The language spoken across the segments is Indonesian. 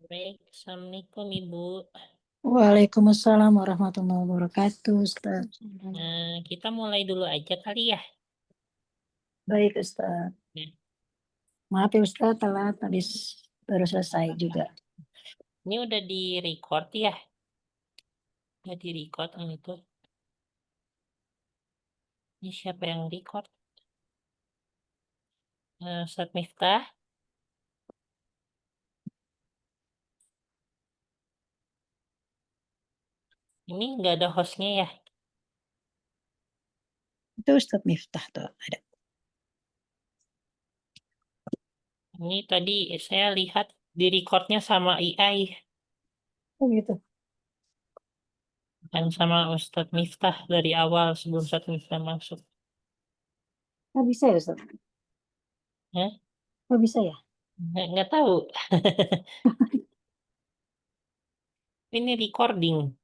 Baik, Assalamualaikum Ibu. Waalaikumsalam warahmatullahi wabarakatuh, Ustaz. Kita mulai dulu aja kali ya. Baik, Ustaz. Ya. Maaf ya, Ustaz, telat. Habis baru selesai juga. Ini udah di record ya? Udah di record ini tuh. Ini siapa yang record? Ustaz Miftah. Ini nggak ada hostnya ya? Itu Ustaz Miftah tuh ada. Ini tadi saya lihat di recordnya sama AI. Oh gitu. Bukan sama Ustaz Miftah dari awal sebelum Ustaz Miftah masuk. Nggak bisa ya, Ustaz? Hah? Nggak bisa ya? Nggak tahu. Ini recording.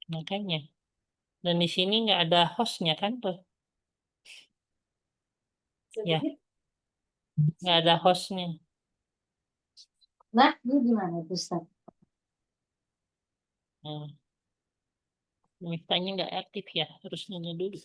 Makanya. Dan di sini nggak ada hostnya kan tuh? Ya, nggak ada hostnya. Nah, ini gimana, Ustaz? Nah, Miftahnya nggak aktif ya, harus nanya dulu.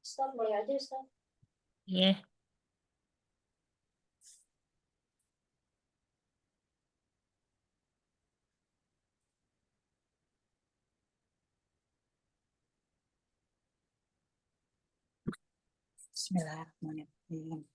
Ustaz, boleh aja, Ustaz. Ya, Bismillahirrahmanirrahim.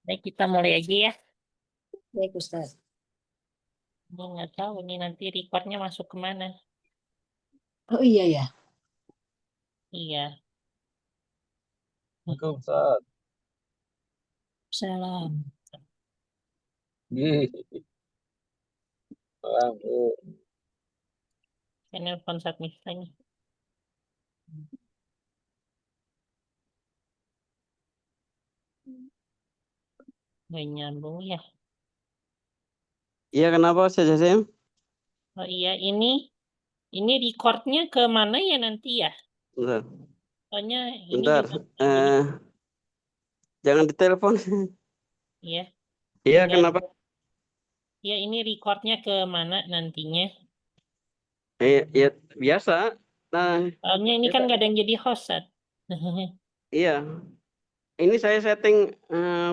baik kita mulai aja ya. Baik, Ustaz. Gue nggak tahu nih nanti recordnya masuk kemana. Oh iya ya. Iya, Assalamualaikum Ustaz. Salam. Gih, salam, Bu. saya nelfon saat misalnya. Nggak nyambung ya. Iya, kenapa Ustaz Jasim? Oh iya, ini recordnya ke mana ya nanti ya? Bentar, Soalnya ini bentar. juga jadi, Jangan ditelepon. ya. Iya, Enggak, kenapa? ya ini recordnya ke mana nantinya? Iya, biasa. Nah, Soalnya ini kan nggak ada yang jadi host, Sat. iya. Ini saya setting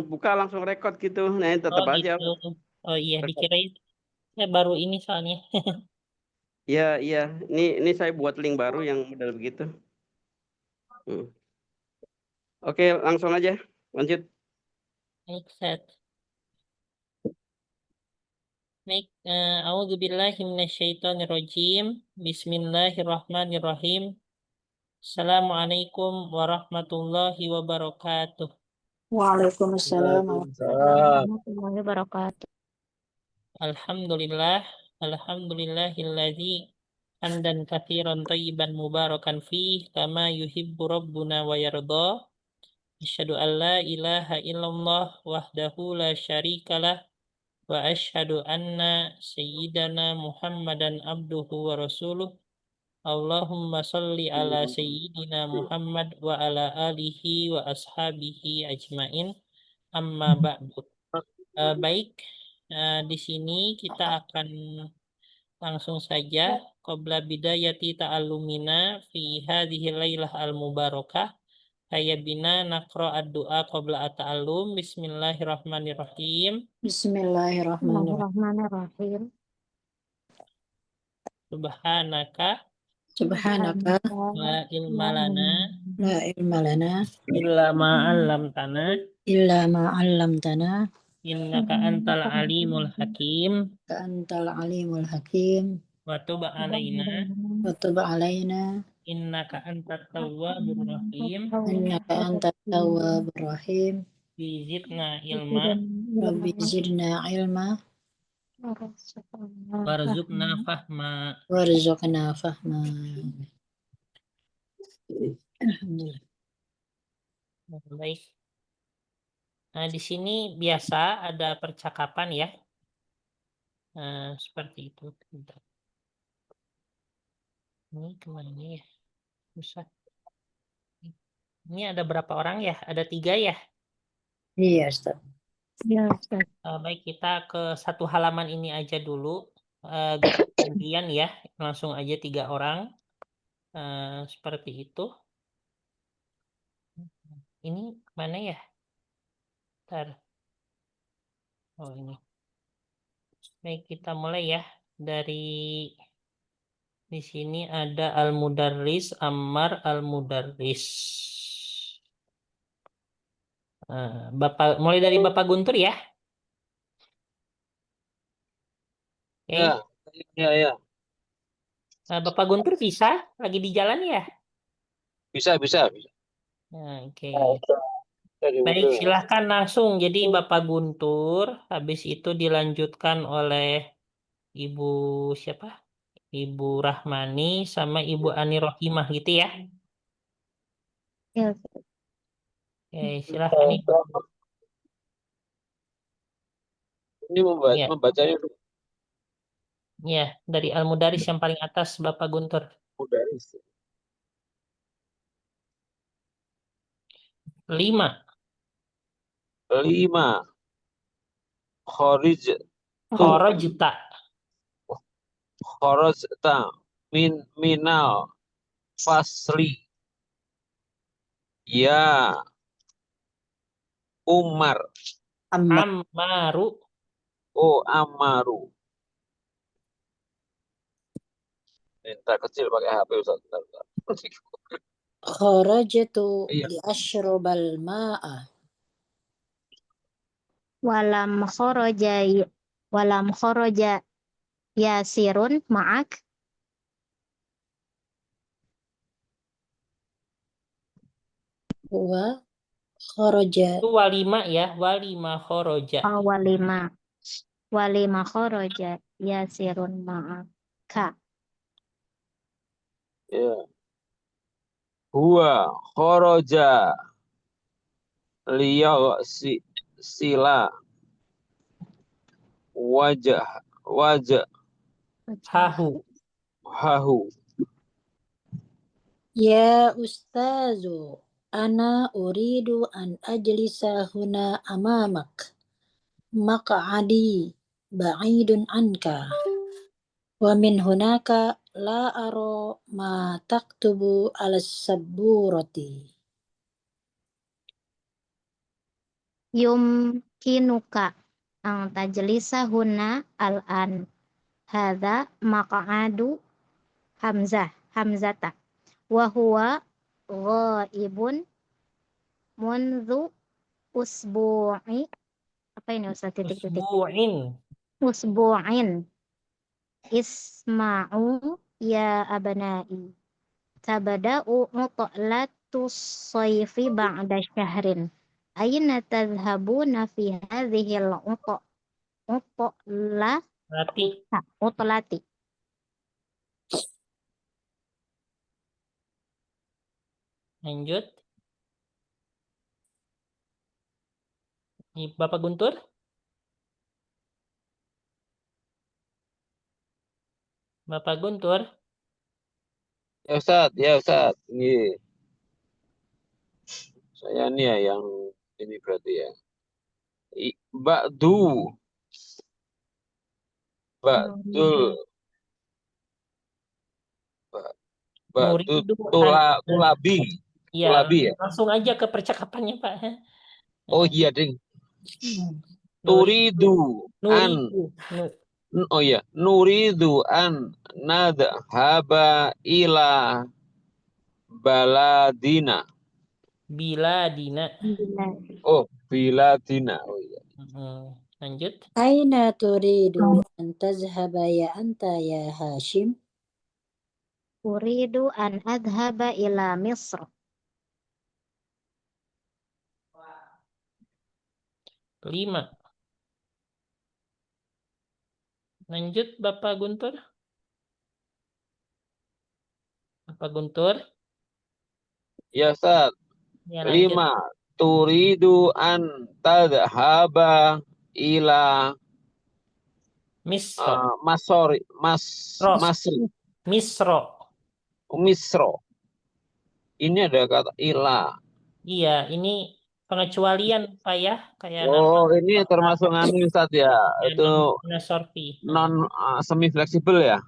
buka langsung record gitu. Nah, ini Oh tetap aja. gitu. Oh iya, Record. dikirain saya baru ini soalnya. Iya, iya. Ini saya buat link baru yang model begitu. Hmm. Oke, langsung aja. Lanjut. Baik, Sat. Baik, a'udzubillahi minasyaitonirrajim. Bismillahirrahmanirrahim. Assalamualaikum warahmatullahi wabarakatuh. Waalaikumsalam Waalaikumsalam. warahmatullahi wabarakatuh. Alhamdulillah, Alhamdulillahilladzi hamdan katsiran thayyiban mubarakan fih kama yuhibbu rabbuna wa yarda. Asyhadu an la ilaha illallah wahdahu la syarikalah wa asyhadu anna sayyidana Muhammadan abduhu wa rasuluh. Allahumma salli ala sayyidina Muhammad wa ala alihi wa ashabihi ajmain. Amma ba'du. Baik, di sini kita akan langsung saja qabla bidayati ta'allumina fi hadhihi lailah al-mubarakah. Hayya bina naqra ad-du'a qabla at-ta'allum. Bismillahirrahmanirrahim. Bismillahirrahmanirrahim. Subhanaka Subhanaka la ilma lana la ilma lana illa ma 'allamtana illa ma 'allamtana innaka antal alimul hakim antal alimul hakim wa tub alaina wa tub alaina innaka antat tawwabur rahim. innaka antat tawwabur rahim. Bizidna ilma Rabbi zidna ilma warzuqna fahma. warzuqna fahma. Alhamdulillah. Baik. Nah, di sini biasa ada percakapan ya. Seperti itu. Bentar. Ini kemana ya? Susah. Ini ada berapa orang ya? Ada 3 ya? Iya, Ustaz. Iya, Ustaz. Baik, kita ke satu halaman ini aja dulu. Gantian ya. Langsung aja 3 orang. Seperti itu. Ini mana ya? Bentar. Oh, ini. Baik, kita mulai ya. Dari di sini ada Al-Mudarris, Ammar Al-Mudarris. Mulai dari Bapak Guntur ya. Oke. Ya. Bapak Guntur bisa? Lagi di jalan ya? Bisa. Oke. Baik, silahkan langsung. Jadi Bapak Guntur, habis itu dilanjutkan oleh Ibu siapa? Ibu Rahmani sama Ibu Ani Rohimah gitu ya. Ya. Oke, silahkan Ibu. Ini membacanya Ya, dari Al-Mudaris yang paling atas Bapak Guntur. Mudaris. 5. 5. Kharajta. Minal fasli. Ya Umar. Ammaru. Oh, Amaru. Minta kecil pakai HP Ustaz. Kharajtu Iya. li ashrabal ma'a. Walam kharaja Yasirun ma'ak. Wa kharaja Itu walima ya, walima kharaja. Walima kharaja Yasirun ma'aka. Ya. Huwa kharaja sila hahu. ya ustazu ana uridu an ajlisa huna amamak maq'adi ba'idun anka wa min hunaka la ara ma taktubu ala sabburati. Yumkinuka ang tajlisa huna al-an. Hadha maq'adu Hamzata. Wa huwa ghaibun mundu usbu'i. Apa ini Ustaz? Titik-titik. Usbu'in. Isma'u ya abanai. Tabada'u mutlaqatus sayfi ba'da syahrin. Aina tadhhabuna fi hadhihi al-utla Berarti Nah, utlati. lanjut. Ini Bapak Guntur. Bapak Guntur. Ya Ustaz, ya Ustaz. Ini saya nih ya yang ini berarti ya. Ba'du, ba'dul, Nuridu. ba- ba'du Nuridu an. tulabi, Ya, tulabi ya. langsung aja ke percakapannya, Pak. Oh Nah, iya ding. Nuridu. Turidu an, Nuridu. oh iya, nuridu an nadhaba ila baladina. Bila Dina. Bila. Oh, biladina. Oh iya. Lanjut. Aina turidu an tazhaba ya anta ya Hashim? Uridu an adhaba ila Misr. 5. Lanjut Bapak Guntur. Bapak Guntur. Ya Ustaz. Ya lanjut. 5. Turidu an tadhaba ila Misro. masori Ro. masri Misro. misro. Ini ada kata ila. Iya, ini pengecualian Pak ya, kayak nama Oh, ini termasuk anu Ustaz ya. ya, Itu nama sorfi. non semi fleksibel ya.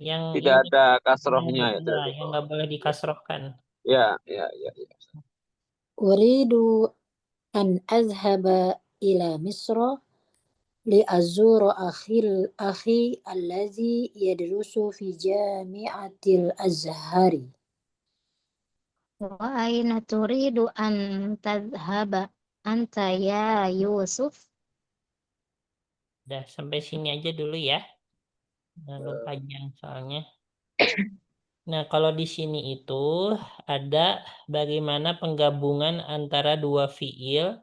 Yang Tidak ini ada kasrohnya ya. ya, yang nggak boleh dikasrohkan. Ya, ya, ya, ya. Uridu an azhaba ila Misra li azura akhi allazi yadrusu fi jami'atil azhari. Wa aina turidu an tadhhaba anta ya Yusuf? Udah sampai sini aja dulu ya. Belum panjang soalnya. Nah, kalau di sini itu ada bagaimana penggabungan antara dua fiil,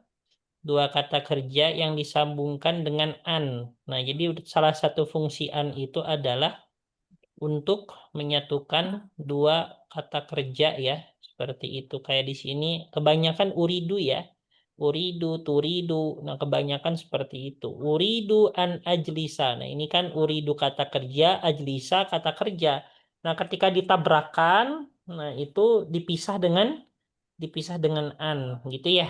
dua kata kerja yang disambungkan dengan an. Nah, jadi salah satu fungsi an itu adalah untuk menyatukan dua kata kerja ya. Seperti itu. Kayak di sini kebanyakan uridu ya. Uridu, turidu. Nah, kebanyakan seperti itu. Uridu an ajlisa. Nah, ini kan uridu kata kerja, ajlisa kata kerja. Nah, ketika ditabrakan, nah itu dipisah dengan an, gitu ya.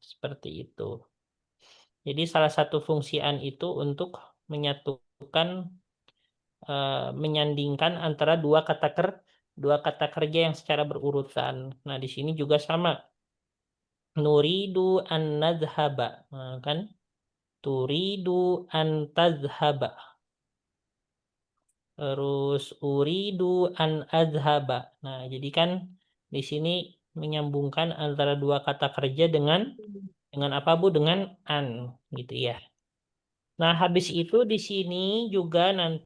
Seperti itu. Jadi salah satu fungsi an itu untuk menyatukan, menyandingkan antara dua kata kerja yang secara berurutan. Nah, di sini juga sama. Nuridu an nadhhaba. Nah, kan? Turidu an tadhhaba. Terus uridu an adhaba. Nah, jadi kan di sini menyambungkan antara dua kata kerja dengan apa Bu? Dengan an gitu ya. Nah, habis itu di sini juga nanti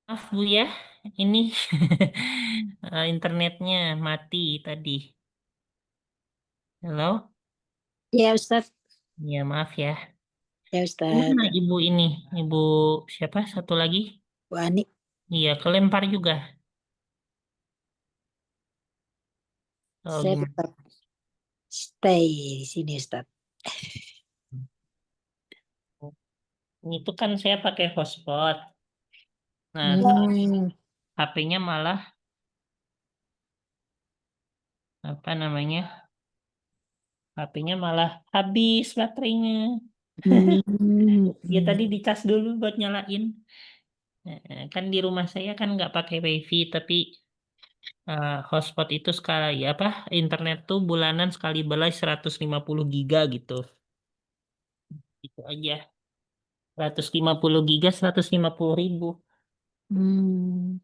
Maaf Bu ya, ini internetnya mati tadi. Halo? Ya Ustadz, Ya maaf ya. ya Ustadz. Mana ibu ini? Ibu siapa? Satu lagi? Bu Ani, Iya, kelempar juga. Oh, saya gimana? tetap stay di sini Ustadz. Itu kan saya pakai hotspot. Nah, Hmm, HP-nya malah apa namanya? HP-nya malah habis baterainya. Ya tadi dicas dulu buat nyalain. Kan di rumah saya kan nggak pakai WiFi, tapi hotspot itu sekali apa? Internet tuh bulanan sekali beli 150 giga gitu. Itu aja. 150 giga 150.000 hmm.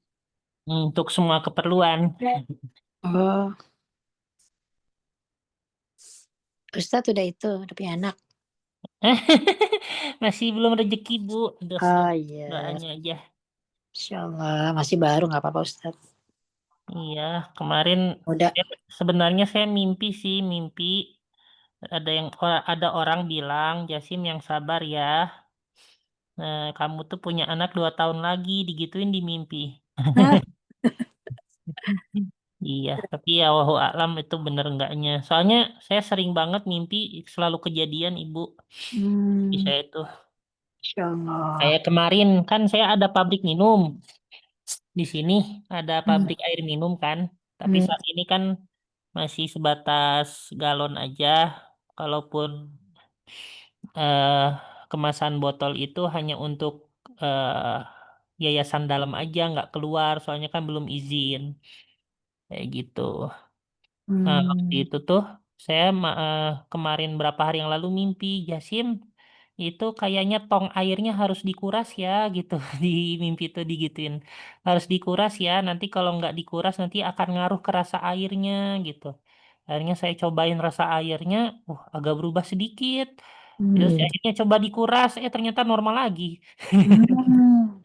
untuk semua keperluan. Oh, Ustadz udah itu, udah punya anak. Masih belum rezeki Bu. Oh iya, Doanya aja. Insya Allah masih baru nggak apa-apa Ustadz. Iya, kemarin Udah. sebenarnya saya mimpi ada orang bilang, Jasim yang sabar ya. Kamu tuh punya anak 2 tahun lagi, digituin di mimpi. Hah? Iya, tapi ya wallahu alam itu bener enggaknya. Soalnya saya sering banget mimpi selalu kejadian Ibu. Di Hmm, saya itu. Insya Allah. Kayak kemarin kan saya ada pabrik minum. Di sini ada Hmm, pabrik air minum kan. Tapi hmm, saat ini kan masih sebatas galon aja. Kalaupun eh, kemasan botol itu hanya untuk yayasan dalam aja, nggak keluar. Soalnya kan belum izin. Kayak gitu. Nah, waktu hmm, itu tuh saya kemarin berapa hari yang lalu mimpi, Jasim, itu kayaknya tong airnya harus dikuras ya gitu. Di mimpi itu digituin. Harus dikuras ya, nanti kalau nggak dikuras nanti akan ngaruh ke rasa airnya gitu. Akhirnya saya cobain rasa airnya, agak berubah sedikit. Terus hmm, akhirnya coba dikuras, ternyata normal lagi.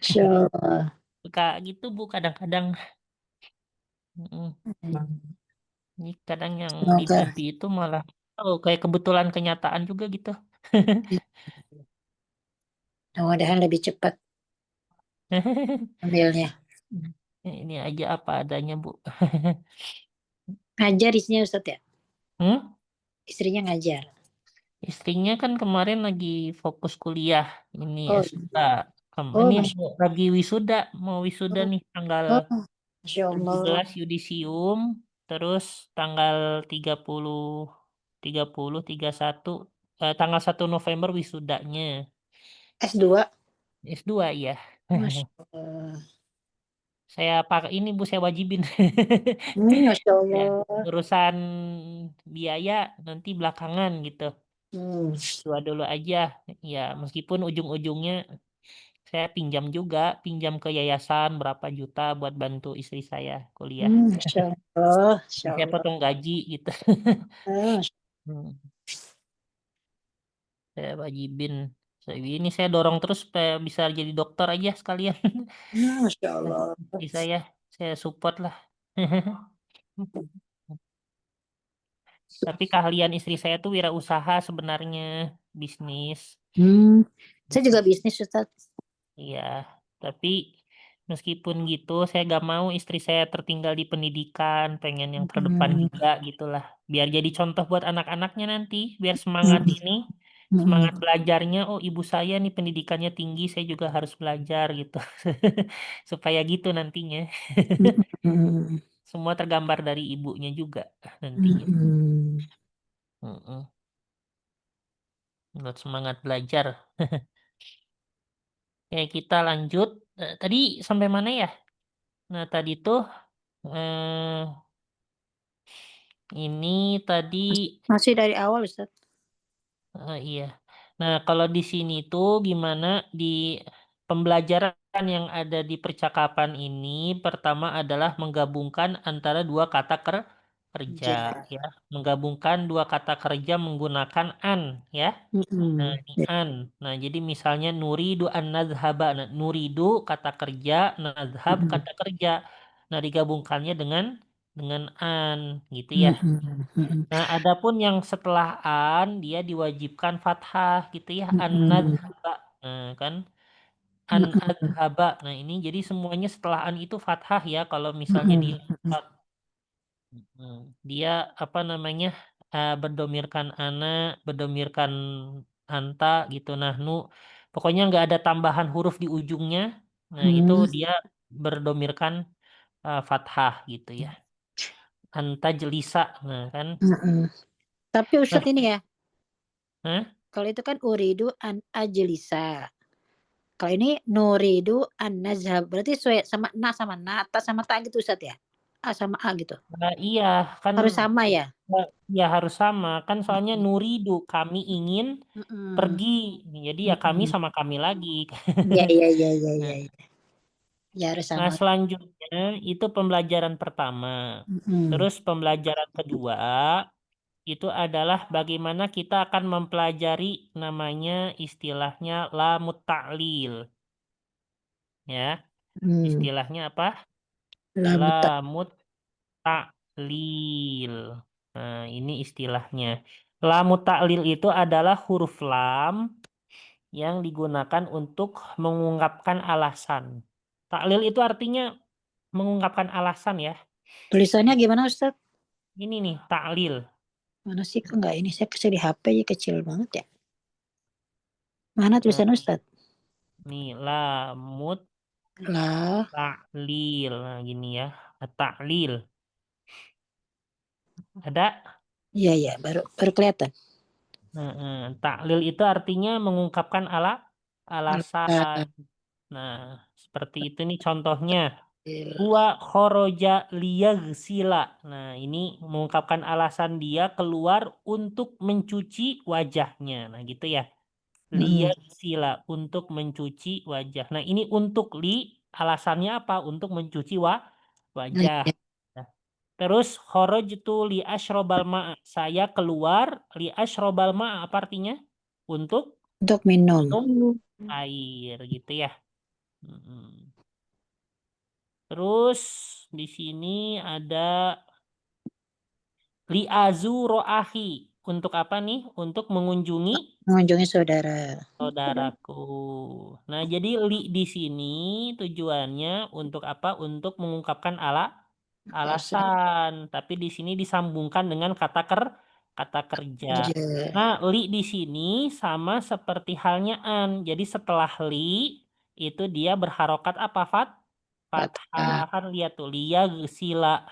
Insya Allah. Suka gitu Bu kadang-kadang. Mm, Hmm. Ini kadang yang di Semoga mimpi itu malah kayak kebetulan kenyataan juga gitu. mudah-mudahan lebih cepat ambilnya. Ini aja apa adanya, Bu. Ngajar istrinya Ustadz ya? Hmm? Istrinya ngajar. Istrinya kan kemarin lagi fokus kuliah. Ini Oh, S2. oh, Ini Masya lagi wisuda. Mau wisuda Allah. nih tanggal Oh, Masya Allah. 17 yudisium. Terus tanggal 31 tanggal 1 November wisudanya. S2. S2 ya. Masya Allah. Saya pakai ini Bu, saya wajibin. Masya Ya, Allah. urusan biaya nanti belakangan gitu. Hmm. Dua dulu aja. Ya, meskipun ujung-ujungnya saya pinjam juga, pinjam ke yayasan berapa juta buat bantu istri saya kuliah. Masya Allah. Masya Saya Allah. potong gaji gitu. Masya Hmm, saya wajibin. Ini saya dorong terus supaya bisa jadi dokter aja sekalian. Masya Allah. Istri saya support lah. Tapi keahlian istri saya tuh wirausaha sebenarnya, bisnis. Hmm. Saya juga bisnis Ustadz. Iya, tapi meskipun gitu, saya gak mau istri saya tertinggal di pendidikan, pengen yang terdepan Hmm. juga gitulah. Biar jadi contoh buat anak-anaknya nanti, biar semangat Hmm. ini, Hmm. semangat belajarnya. Oh, ibu saya nih pendidikannya tinggi, saya juga harus belajar gitu. Supaya gitu nantinya. Hmm. Semua tergambar dari ibunya juga nantinya. Hmm. Mm-mm. Buat semangat belajar. Kita lanjut. Tadi sampai mana ya? Nah, tadi tuh eh, ini tadi Masih dari awal Ustadz. iya. Nah, kalau di sini tuh gimana di pembelajaran yang ada di percakapan ini pertama adalah menggabungkan antara dua kata kerja ya. Menggabungkan dua kata kerja menggunakan an ya. Nah, ini an. Nah, jadi misalnya nuridu an nadhhaba. Nah, nuridu kata kerja, nadhhab kata kerja. Nah, digabungkannya dengan an gitu ya. Nah, adapun yang setelah an dia diwajibkan fathah gitu ya. An nadhhaba. Nah, kan an adhaba. Nah, ini jadi semuanya setelah an itu fathah ya kalau misalnya dia dia apa namanya berdomirkan ana, berdomirkan anta gitu. Nah, pokoknya nggak ada tambahan huruf di ujungnya. Nah, itu dia berdomirkan fathah gitu ya. Anta jelisa. Nah, kan. Tapi Nah, Ustadz ini ya, Hah? kalau itu kan uridu an ajlisa. Kalau ini nuridu an nazhab. Berarti sesuai sama na, ta sama ta gitu Ustadz ya? A sama A gitu. Iya, kan Harus sama ya? ya harus sama. Kan soalnya nuridu kami ingin pergi. Jadi ya kami sama kami lagi. Iya, iya, iya, iya, Nah, iya. Ya harus Nah, sama. selanjutnya itu pembelajaran pertama. Terus pembelajaran kedua itu adalah bagaimana kita akan mempelajari namanya istilahnya lamut ta'lil. Ya, istilahnya apa? Lamuta. Lamut ta'lil. Nah, ini istilahnya. Lamut ta'lil itu adalah huruf lam yang digunakan untuk mengungkapkan alasan. Ta'lil itu artinya mengungkapkan alasan ya. Tulisannya gimana Ustadz? Ini nih, ta'lil. Mana sih kok nggak ini? Saya kecil di HP aja kecil banget ya. Mana tulisan Ustadz? Nih, lamut Lah, ta'lil. Nah, gini ya. Ta'lil. Ada? iya, iya, baru kelihatan. Ta'lil itu artinya mengungkapkan alasan. Nah, seperti itu nih contohnya. Huwa khoroja liyagsila. Nah, ini mengungkapkan alasan dia keluar untuk mencuci wajahnya. Nah, gitu ya. Liyagsila, untuk mencuci wajah. Nah, ini untuk alasannya apa? Untuk mencuci wajah. Nah, terus kharajtu li asyrobal ma'a. Saya keluar li asyrobal ma'a. Apa artinya? Untuk Untuk minum. minum air gitu ya. Mm-mm. Terus di sini ada li azuro ahi. Untuk apa nih? Untuk mengunjungi Mengunjungi saudara. saudaraku. Nah, jadi li di sini tujuannya untuk apa? Untuk mengungkapkan alasan. Tapi di sini disambungkan dengan kata kerja. Kerja. Nah, li di sini sama seperti halnya an. Jadi setelah li itu dia berharokat apa, Fathah. Kan lihat tuh, liya sila,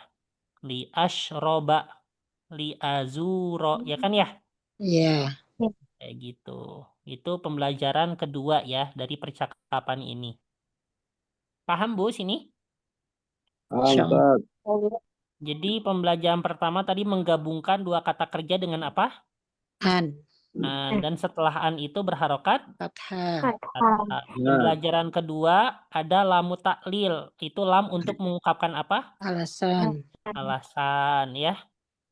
li ashroba, li azuro. Ya kan ya? Iya. Kayak gitu. Itu pembelajaran kedua ya dari percakapan ini. Paham Bu sini? Ustaz. Jadi pembelajaran pertama tadi menggabungkan dua kata kerja dengan apa? An. Dan setelah an itu berharokat. Fathah. Pembelajaran kedua ada lamu taklil. Itu lam untuk mengungkapkan apa? Alasan. Alasan ya.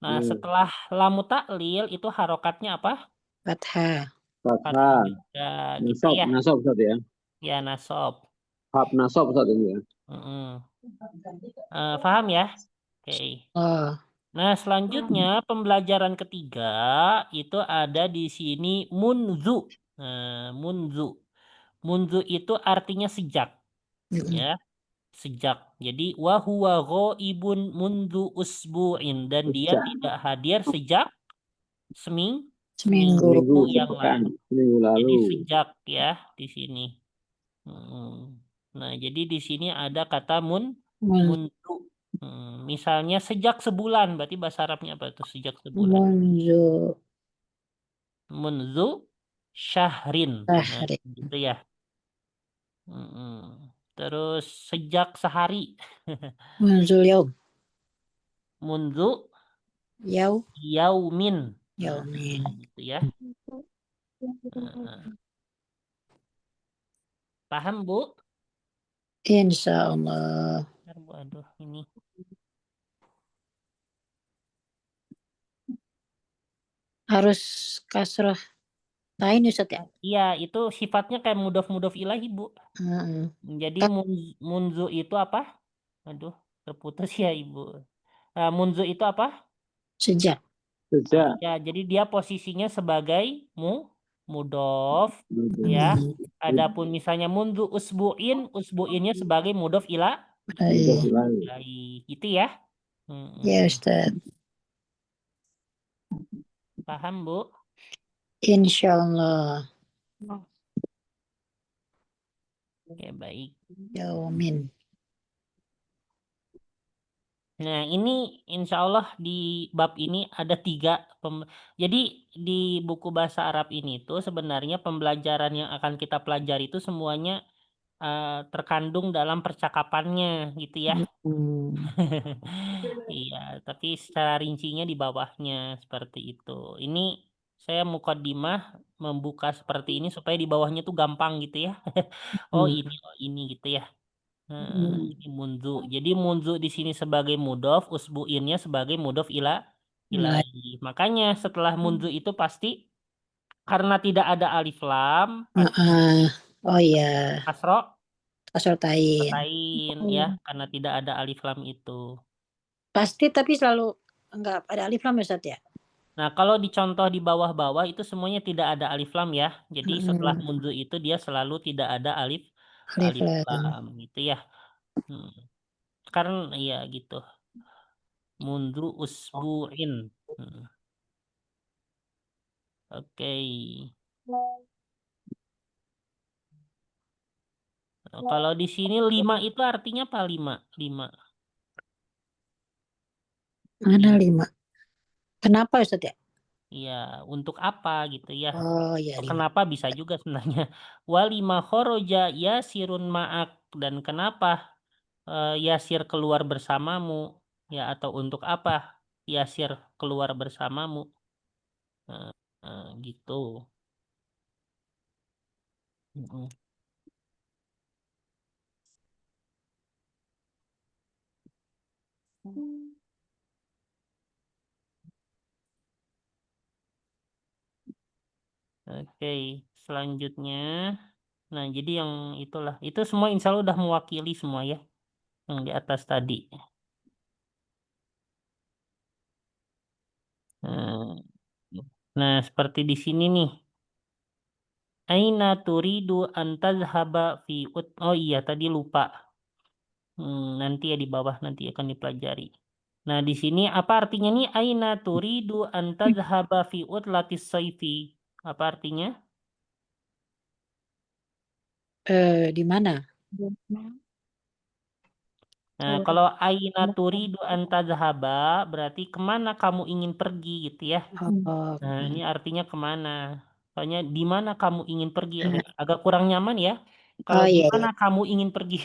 Nah, setelah lamu taklil itu harokatnya apa? Fathah. Fathah juga gitu ya. Nasab Ustaz ya. Ya, nasob. Hab nasab Ustaz ini ya. Paham ya? Oke. Oh. Nah, selanjutnya pembelajaran ketiga itu ada di sini munzu. Nah, munzu. Munzu itu artinya sejak. Ya, sejak. Jadi wa huwa ghaibun mundu usbu'in, dan dia tidak hadir sejak seminggu Seminggu. yang lalu. Seminggu Jadi lalu. sejak ya di sini. Nah, jadi di sini ada kata mundu. Misalnya sejak sebulan, berarti bahasa Arabnya apa tuh sejak sebulan? Munzu. Munzu syahrin. Nah, Syahrin. gitu ya. Terus sejak sehari. Munzul yaum. Munzu yaumin. Yaumin. Gitu ya. Paham, Bu? Insya Allah. Bentar, Bu. Aduh, ini. Harus kasroh tain Ustaz ya? Iya, itu sifatnya kayak mudhof ilahi, Bu. Heeh. Jadi munzu itu apa? Aduh, terputus ya, Ibu. Munzu itu apa? Sejak. Sejak. Ya, jadi dia posisinya sebagai mudhof ya. Hmm. Adapun misalnya mundu usbu'innya sebagai mudhof Iya. ilahi. Gitu ya. Ya Ustaz. Paham, Bu? Insyaallah. Oke, baik. Yaumin. Nah, ini insya Allah di bab ini ada 3. Jadi di buku bahasa Arab ini tuh sebenarnya pembelajaran yang akan kita pelajari itu semuanya terkandung dalam percakapannya gitu ya. Iya, tapi secara rincinya di bawahnya seperti itu. Ini saya mukaddimah membuka seperti ini supaya di bawahnya tuh gampang gitu ya. Oh ini gitu ya. Ini munzu. Jadi munzu di sini sebagai mudhof, usbu'innya sebagai mudhof ilahi. Makanya setelah munzu itu pasti karena tidak ada alif lam, pasti Oh iya. kasro Kasroh tain. ya, karena tidak ada alif lam itu. Pasti tapi selalu enggak ada alif lam Ustaz ya? Nah, kalau dicontoh di bawah-bawah itu semuanya tidak ada alif lam ya. Jadi setelah mundu itu dia selalu tidak ada alif lam gitu ya. Karena ya gitu. Mundu usbu'in. Oke. Kalau di sini 5 itu artinya apa 5? 5. Mana 5? Kenapa Ustaz ya? Iya, untuk apa gitu ya. Oh iya. Kenapa bisa juga sebenarnya. Walima khoroja yasirun ma'ak. Dan kenapa Yasir keluar bersamamu? Ya, atau untuk apa Yasir keluar bersamamu? Gitu. Oke, selanjutnya. Nah, jadi yang itulah. Itu semua insya Allah udah mewakili semua ya. Yang di atas tadi. Nah, seperti di sini nih. Aina turidu an tadhhaba fi oh iya tadi lupa. Nanti ya di bawah nanti akan dipelajari. Nah, di sini apa artinya nih? Aina turidu an tadhhaba fi utlatis sayfi. Apa artinya? Di mana? Nah, kalau aina turidu an tadhhaba berarti kemana kamu ingin pergi gitu ya. Nah, ini artinya kemana? Soalnya di mana kamu ingin pergi agak kurang nyaman ya. Kalau di mana kamu ingin pergi.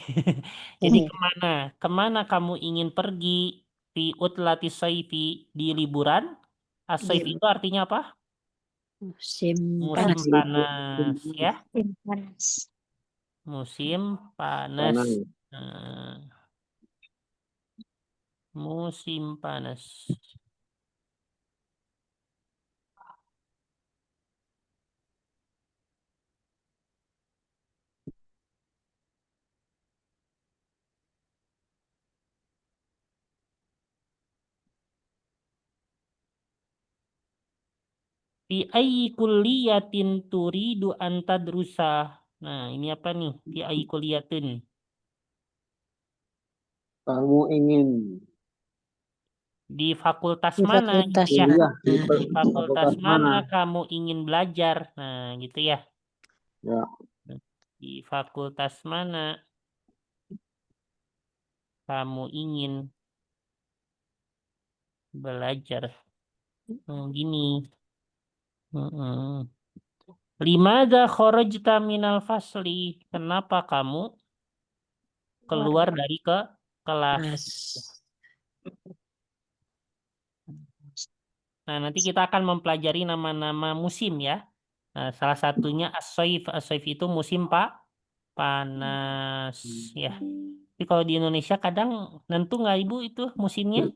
Jadi kemana? Kemana kamu ingin pergi? Fi utlati sayfi di liburan. As-sayf itu artinya apa? Musim Musim panas. panas ya. Panas. Musim panas. Musim panas. Fi ayyi kulliyatin turidu an tadrusa. Nah, ini apa nih? Fi ayyi kulliyatin. Kamu ingin Di fakultas Di mana? fakultas Ya, kuliah di fakultas mana kamu ingin belajar? Nah, gitu ya. Ya. Di fakultas mana kamu ingin belajar? Gini. Limadza kharajta minal fasli? Kenapa kamu keluar dari kelas? Nah, nanti kita akan mempelajari nama-nama musim ya. Nah, salah satunya as-saif. As-saif itu musim panas ya. Tapi kalau di Indonesia kadang nentu nggak Ibu itu musimnya?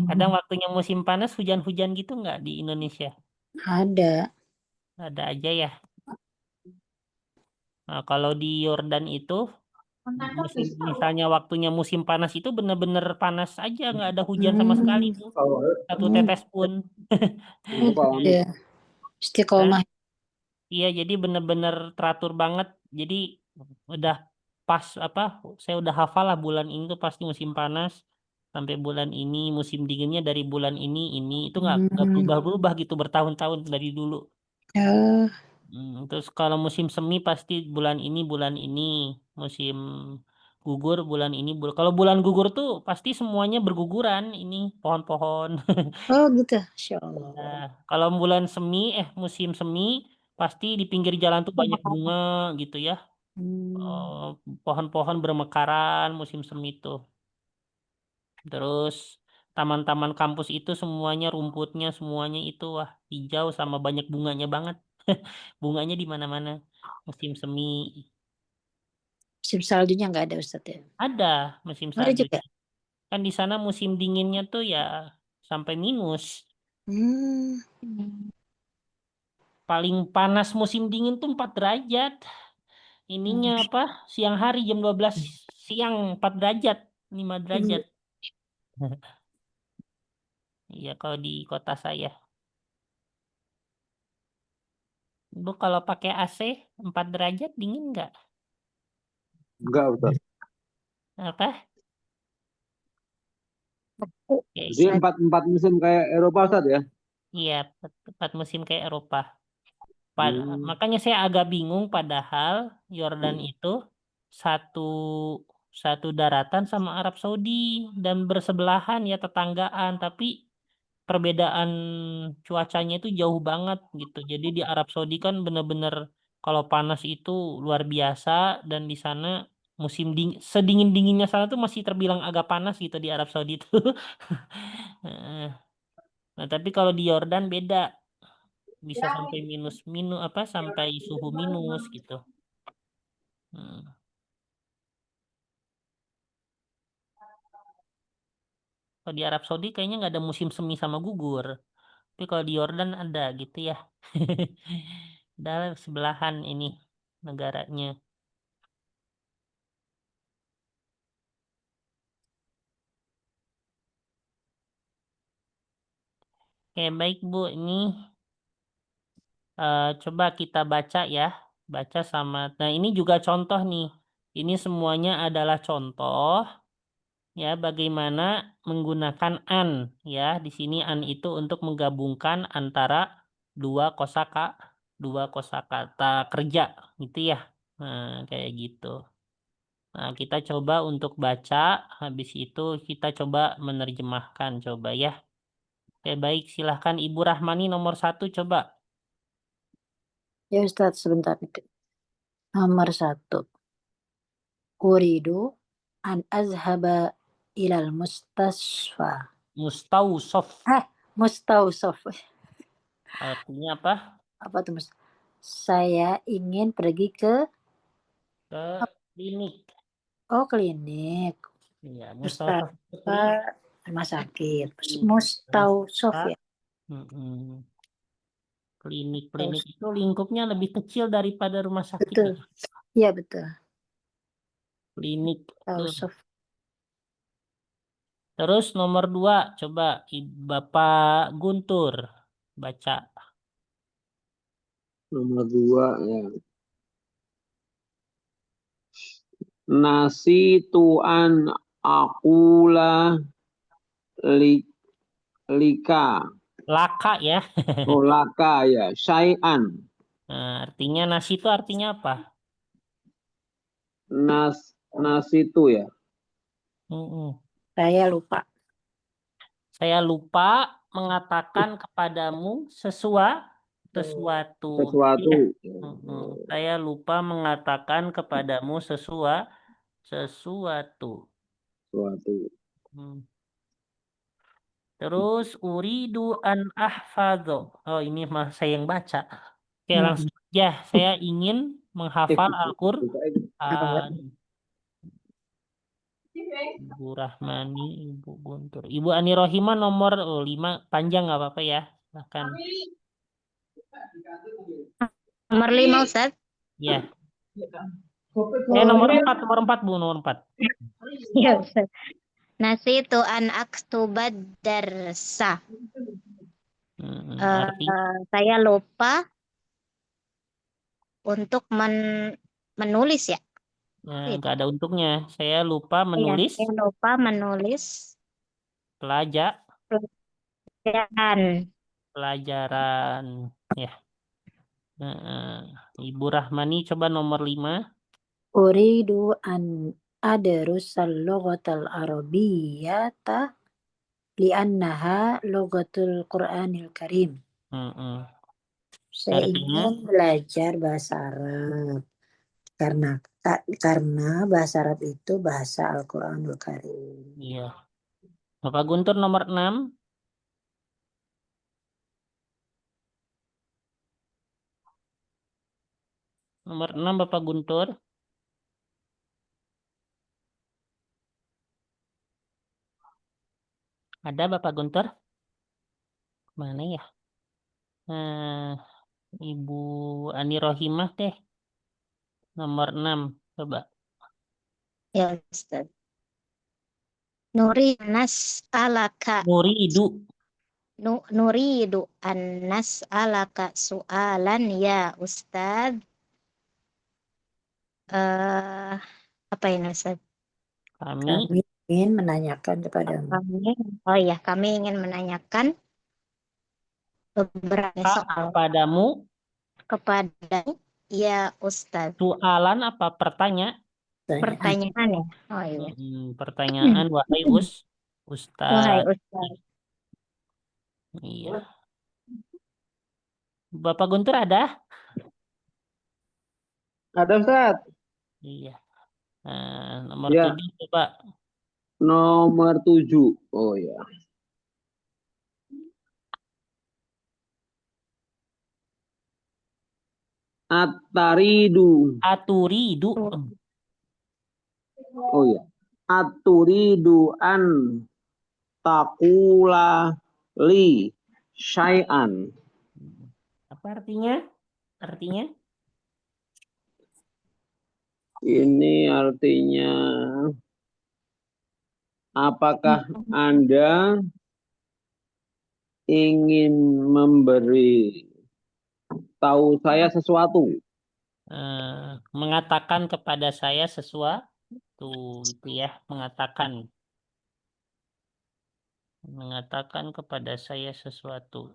Kadang waktunya musim panas hujan-hujan gitu nggak di Indonesia? Ada. Ada aja ya. Nah, kalau di Yordan itu misalnya waktunya musim panas itu bener-bener panas aja, nggak ada hujan sama sekali Hmm. tuh. Satu Hmm. tetes pun. Ya. Istiqomah. Iya, jadi bener-bener teratur banget. Jadi udah pas saya udah hafal lah bulan ini tuh pasti musim panas sampai bulan ini, musim dinginnya dari bulan ini itu nggak berubah-berubah gitu bertahun-tahun dari dulu. Ya. Terus kalau musim semi pasti bulan ini, musim gugur bulan ini. Kalau bulan gugur tuh pasti semuanya berguguran ini pohon-pohon. Oh gitu. Insya Allah. Nah, kalau musim semi pasti di pinggir jalan tuh banyak bunga gitu ya. Pohon-pohon bermekaran musim semi tuh. Terus taman-taman kampus itu semuanya rumputnya semuanya itu wah hijau sama banyak bunganya banget. Bunganya di mana-mana musim semi. Musim saljunya nggak ada Ustadz ya? Ada musim Ada salju. juga. Kan di sana musim dinginnya tuh ya sampai minus. Paling panas musim dingin tuh 4 derajat. Ininya siang hari jam 12 siang 4 derajat, 5 derajat. Iya kalau di kota saya. Bu kalau pakai AC 4 derajat dingin nggak? Enggak, Ustaz. Apa? Oke. Jadi empat musim kayak Eropa, Ustaz ya? Iya, 4 musim kayak Eropa. Makanya saya agak bingung padahal Yordan itu satu satu daratan sama Arab Saudi dan bersebelahan ya tetanggaan, tapi perbedaan cuacanya itu jauh banget gitu. Jadi di Arab Saudi kan bener-bener kalau panas itu luar biasa dan di sana sedingin-dinginnya sana tuh masih terbilang agak panas gitu di Arab Saudi itu. Nah, tapi kalau di Yordan beda. Bisa sampai sampai suhu minus gitu. Kalau di Arab Saudi kayaknya nggak ada musim semi sama gugur. Tapi kalau di Yordan ada gitu ya. Udah sebelahan ini negaranya. Oke, baik Bu. Ini coba kita baca ya. Baca sama. Nah, ini juga contoh nih. Ini semuanya adalah contoh ya bagaimana menggunakan an ya. Di sini an itu untuk menggabungkan antara dua kosakata kerja gitu ya. Nah, kayak gitu. Nah, kita coba untuk baca, habis itu kita coba menerjemahkan coba ya. Oke, baik, silahkan Ibu Rahmani nomor 1 coba. Ya Ustadz sebentar. Nomor 1. Uridu an azhaba ilal mustasfa. Mustausof. Mustausof. Artinya apa? Apa tuh Mas? Saya ingin pergi ke klinik. Oh, klinik. Iya, mustausof itu klinik. Rumah sakit. Mustausof ya. Klinik itu lingkupnya lebih kecil daripada rumah sakit. Betul. Iya, betul. Klinik. Mustausof. Terus nomor 2, coba Bapak Guntur baca. Nomor 2 ya. Nasi tuan akula lika. Laka ya. Oh, laka ya. Syai'an. Nah, artinya nasi itu artinya apa? Nasi itu ya. Saya lupa. Saya lupa mengatakan kepadamu sesuatu. Sesuatu. Saya lupa mengatakan kepadamu sesuatu. Terus uridu an ahfadho. Oh, ini mah saya yang baca. Oke, langsung ya. Saya ingin menghafal Al-Qur'an. Ibu Rahmani, Ibu Guntur. Ibu Ani Rohimah nomor 5 panjang nggak apa-apa ya. Silahkan. Nomor 5 Ustaz. Ya. Nomor 4 Bu, nomor 4. Ya Ustaz. Nasitu an aktubad darsa. Artinya Saya lupa untuk menulis ya. nggak ada untuknya. Saya lupa Iya, menulis saya lupa menulis pelajaran. Ya. Ibu Rahmani coba nomor 5. Uridu an adrusal lughatal arabiyyata li'annaha lughatul Qur'anil Karim. Saya Artinya? ingin belajar bahasa Arab karena bahasa Arab itu bahasa Al-Qur'anul Karim. Iya. Bapak Guntur nomor 6. Nomor 6 Bapak Guntur. Ada Bapak Guntur? Mana ya? Ibu Ani Rohimah deh. Nomor 6. Coba. Ya Ustaz. Nuridu an nas'alaka su'alan ya Ustaz. Apa ini Ustaz? Kami ingin menanyakan kepadamu. Kami ingin menanyakan beberapa soal kepadamu ya Ustaz. Soalan apa pertanyaan? Pertanyaan ya. Oh iya. Pertanyaan wahai Ustaz. Wahai Ustaz. Iya. Bapak Guntur ada? Ada Ustaz. Iya. Nomor Ya. 7 coba. Nomor 7. Oh ya. Aturidu. Oh ya. Aturidu an taqula li syai'an. Apa artinya? Ini artinya apakah Anda ingin memberi tahu saya sesuatu? Mengatakan kepada saya sesuatu gitu ya, mengatakan kepada saya sesuatu.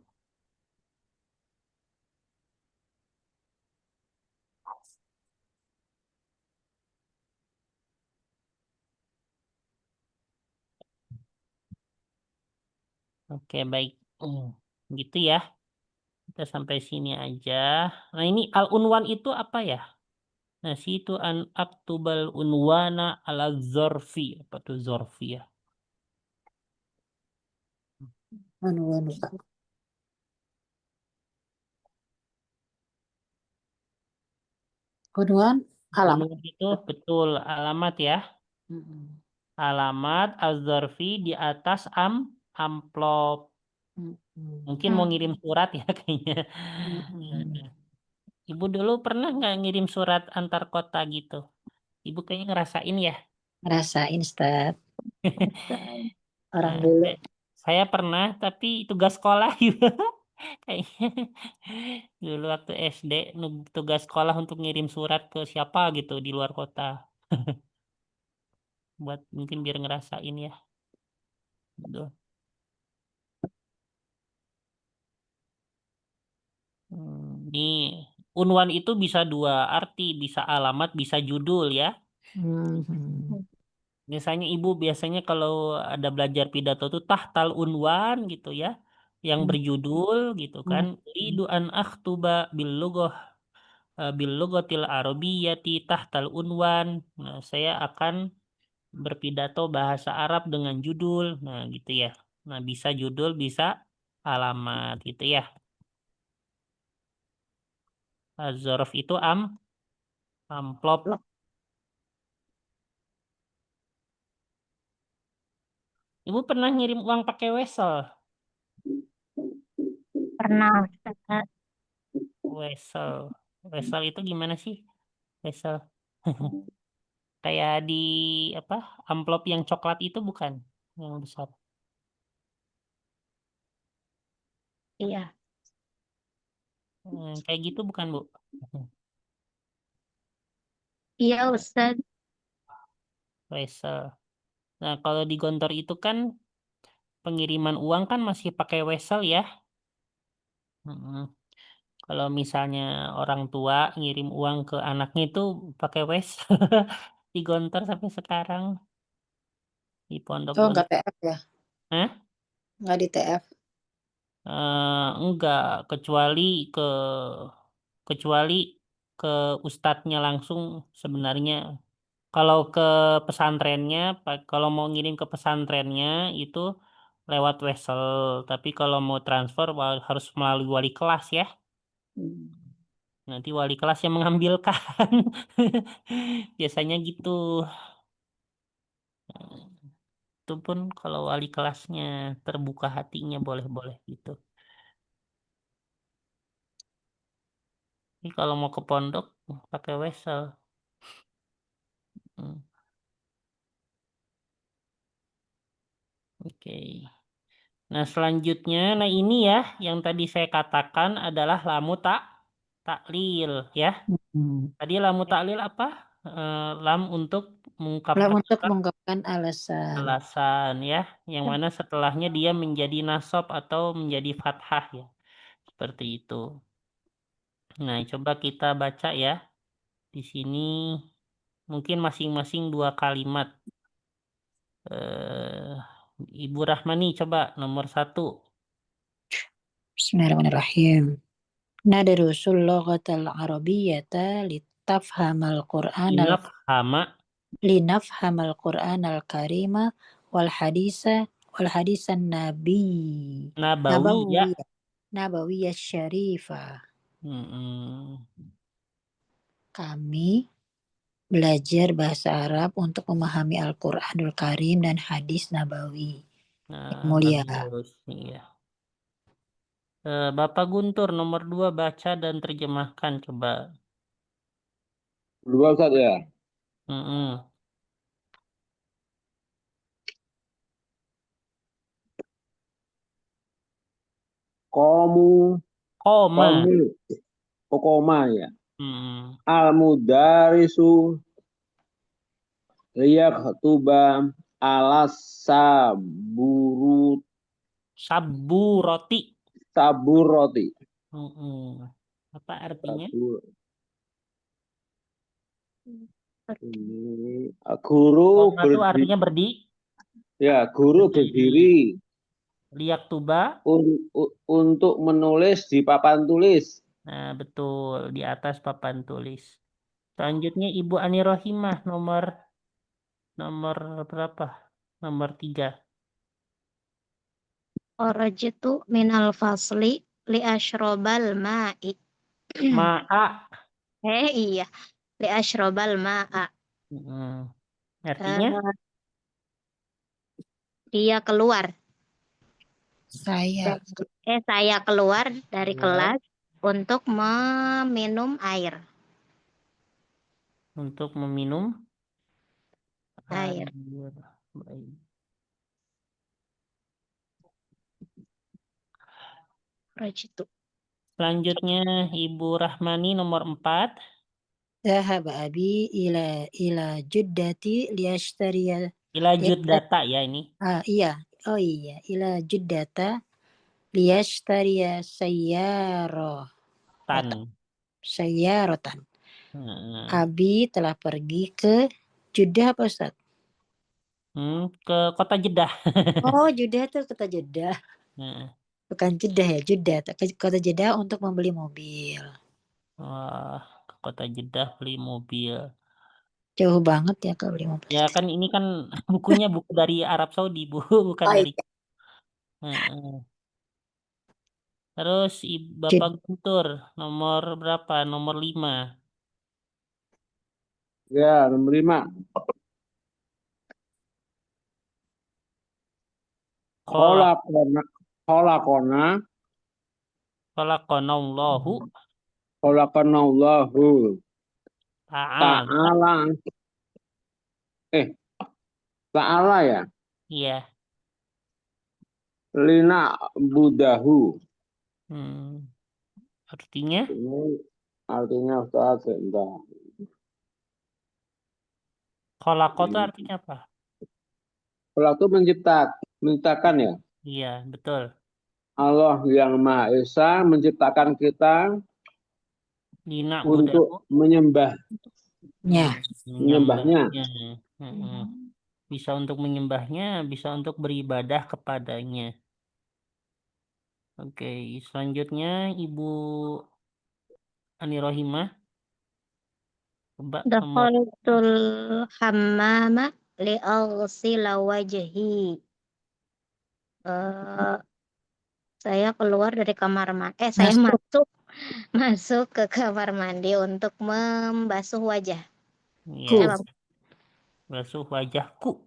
Oke, baik. Gitu ya. Kita sampai sini aja. Nah, ini al-unwan itu apa ya? Nah, situ an aktubal unwana ala zorfi. Apa tuh zorfi ya? Unwan alamat. Unwan itu betul alamat ya. Alamat az-zorfi di atas amplop. Mungkin mau ngirim surat ya kayaknya. Ibu dulu pernah nggak ngirim surat antar kota gitu? Ibu kayaknya ngerasain ya? Ngerasain, Ustaz. Orang dulu. Saya pernah, tapi tugas sekolah juga. Kayaknya dulu waktu SD tugas sekolah untuk ngirim surat ke siapa gitu di luar kota. Buat mungkin biar ngerasain ya. Gitu. Nih, unwan itu bisa 2 arti, bisa alamat, bisa judul ya. Misalnya ibu biasanya kalau ada belajar pidato tuh tahtal unwan gitu ya, yang berjudul gitu kan. Uridu an akhtuba bil lughatil arabiyyati tahtal unwan. Nah, saya akan berpidato bahasa Arab dengan judul. Nah, gitu ya. Nah, bisa judul, bisa alamat gitu ya. Az-zarf itu amplop. Ibu pernah ngirim uang pakai wesel? Pernah Ustaz. Wesel. Wesel itu gimana sih? Wesel. Kayak di apa? Amplop yang coklat itu bukan? Yang besar. Iya. Kayak gitu bukan, Bu? Iya Ustaz. Wesel. Nah, kalau di Gontor itu kan pengiriman uang kan masih pakai wesel ya. Mm-mm. Kalau misalnya orang tua ngirim uang ke anaknya itu pakai wesel. Di Gontor sampai sekarang di Pondok Oh, Gontor. nggak TF ya? Hah? Nggak di TF. Enggak, kecuali ke ustadznya langsung sebenarnya. Kalau ke pesantrennya, kalau mau ngirim ke pesantrennya itu lewat wesel. Tapi kalau mau transfer harus melalui wali kelas ya. Nanti wali kelas yang mengambilkan. Biasanya gitu. Itu pun kalau wali kelasnya terbuka hatinya boleh-boleh gitu. Tapi kalau mau ke pondok pakai wesel. Hmm, Oke. Nah, selanjutnya, nah ini ya yang tadi saya katakan adalah lamu taklil ya. Hmm. Tadi lamu taklil apa? Lam untuk Lam mengungkapkan untuk mengungkapkan alasan. alasan ya, yang mana setelahnya dia menjadi nasab atau menjadi fathah ya. Seperti itu. Nah, coba kita baca ya. Di sini mungkin masing-masing 2 kalimat. Eh, Ibu Rahmani coba nomor 1. Bismillahirrahmanirrahim. Nadrusul lughatal arabiyyata litafhamal qur'anal Linafhama linafhamal qur'anal karima wal hadisan nabawiyya. nabawiyah syarifah. Mm-mm. Kami belajar bahasa Arab untuk memahami Al-Qur'anul Karim dan hadis nabawi yang Nah, mulia. bagus. Iya. Bapak Guntur nomor 2 baca dan terjemahkan coba. Dua Ustaz ya. Mm-mm. Kamu, Koma. koma ya. Mm-mm. Al-mudarisu liyaktuba alas Sabu roti. saburoti. Mm-mm. Apa artinya? Sabur. Ini guru Koma itu berdiri. artinya Ya, guru berdiri liak tuba. untuk menulis di papan tulis. Nah, betul. Di atas papan tulis. Selanjutnya Ibu Ani Rohimah nomor berapa? Nomor 3. Kharajtu minal fasli li ashrobal ma'i. Ma'a. Iya. Li ashrobal ma'a. Mm. Artinya? Dia keluar. Saya Saya keluar dari Keluar kelas untuk meminum air. untuk meminum Air. air. Baik. Kharajtu. Selanjutnya Ibu Rahmani nomor 4. Zahaba abi ila juddati liyashtariya Ilajud data ya ini. iya. Oh iya, ila juddata liyashtariya Tan. sayyaratan. Nah, Abi telah pergi ke Jeddah apa Ustaz? ke kota Jeddah. Oh, Jeddah tuh kota Jeddah. Nah, Bukan Jeddah ya, Jeddah. Ke kota Jeddah untuk membeli mobil. wah, ke kota Jeddah beli mobil. Jauh banget ya kalau beli mobil. Ya kan ini kan bukunya buku dari Arab Saudi, Bu, bukan Oh dari. iya. Heeh. Terus Bapak Jed- Guntur nomor berapa? Nomor 5. Ya, nomor 5. Kholaqona. Kholaqona. Khalaqanallahu Kholaqanallahu. ta'ala. Ta'ala. Ta'ala ya. Iya. Lina budahu. Artinya Ini artinya Ustaz, sebentar. khalaqa itu artinya apa? Kalau itu menciptakan ya. Iya, betul. Allah yang Maha Esa menciptakan kita Lina untuk menyembahnya. menyembahnya. Bisa untuk menyembahnya, bisa untuk beribadah kepadanya. Oke, selanjutnya Ibu Ani Rohimah. Coba nomor Dakhaltul hammama li'aghsila wajhi. Saya keluar dari kamar mandi. Saya masuk ke kamar mandi untuk membasuh wajah. ya, basuh wajahku.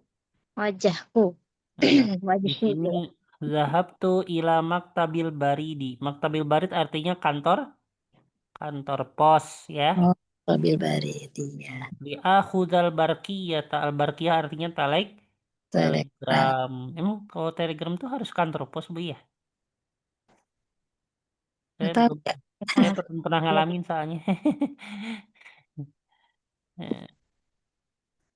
Wajahku. Di Wajahku. sini zahabtu ila maktabil baridi. Maktabil barid artinya kantor pos ya. Maktabil baridi ya. Di akhudal barqiyah, al barqiyah artinya telegram. Emang kalau telegram tuh harus kantor pos Bu ya? Saya belum pernah ngalamin soalnya.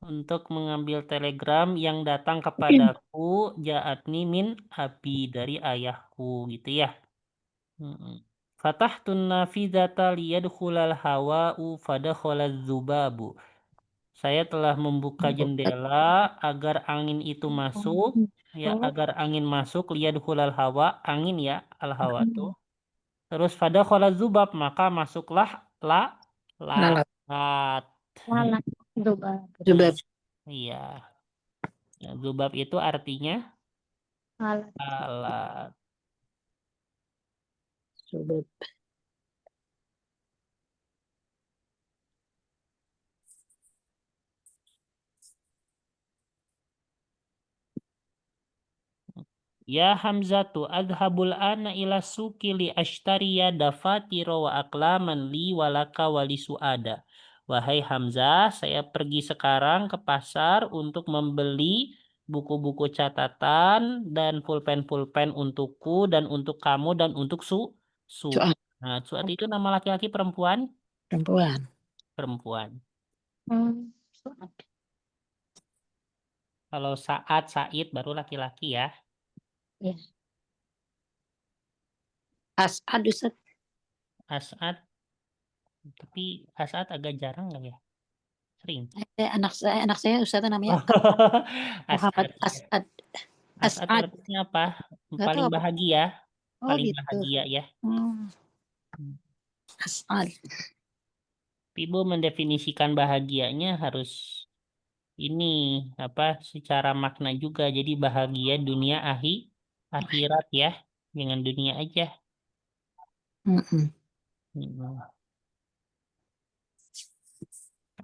Untuk mengambil telegram yang datang kepadaku ja'atni min abi dari ayahku gitu ya. Fatahtun nafidata liyadkhulal hawa'u fadakhalaz zubabu. Saya telah membuka jendela agar angin itu masuk ya, agar angin masuk liyadkhulal hawa, angin ya, al hawa tuh. Terus fadakhalaz zubab, maka masuklah lalat. Lalat zubab. Iya. Ya, zubab itu artinya Lalat. lalat. Zubab. Ya Hamzatu adhabul ana ila suki li ashtariya dafatira wa aklaman li walaka wali suada. Wahai Hamzah, saya pergi sekarang ke pasar untuk membeli buku-buku catatan dan pulpen-pulpen untukku dan untuk kamu dan untuk Suad. Nah, Suad itu nama laki-laki perempuan? Perempuan. Suad. Kalau Said baru laki-laki ya. Ya. As'ad Ustaz. As'ad. Tapi As'ad agak jarang nggak ya? Sering. Anak saya Ustaz namanya Muhammad As'ad. As'ad artinya apa? Paling bahagia. Paling gitu. bahagia ya. As'ad. Ibu mendefinisikan bahagianya harus ini apa secara makna juga. Jadi bahagia dunia akhirat ya. Jangan dunia aja.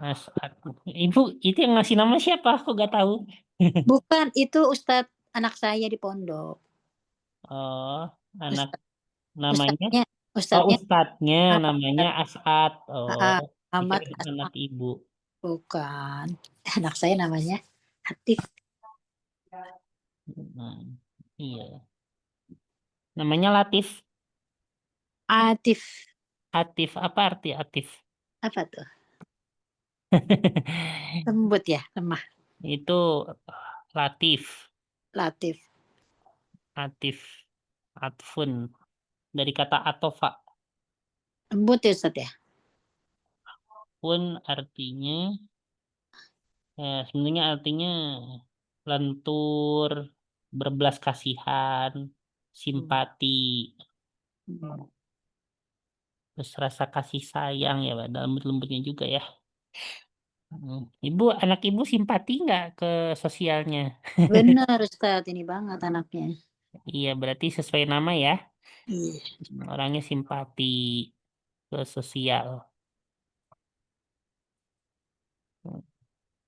As'ad. Ibu itu yang ngasih nama siapa? Aku gak tahu. Bukan, itu Ustadz anak saya di pondok. Oh, namanya? Ustadznya namanya As'ad. Oh, Ahmad anak ibu. Bukan. Anak saya namanya Atif. Iya. Namanya Latif. Atif. Atif. Apa arti Atif? Apa tuh? Lembut ya, lemah. Itu Latif. Atif. Atfun. Dari kata atofa. Lembut ya Ustaz ya? Pun artinya sebenarnya artinya lentur, berbelas kasihan, simpati. Terus rasa kasih sayang ya Pak, dalam lembutnya juga ya. Ibu, anak ibu simpati nggak ke sosialnya? Benar Ustaz, ini banget anaknya. Iya, berarti sesuai nama ya. Iya. Orangnya simpati ke sosial.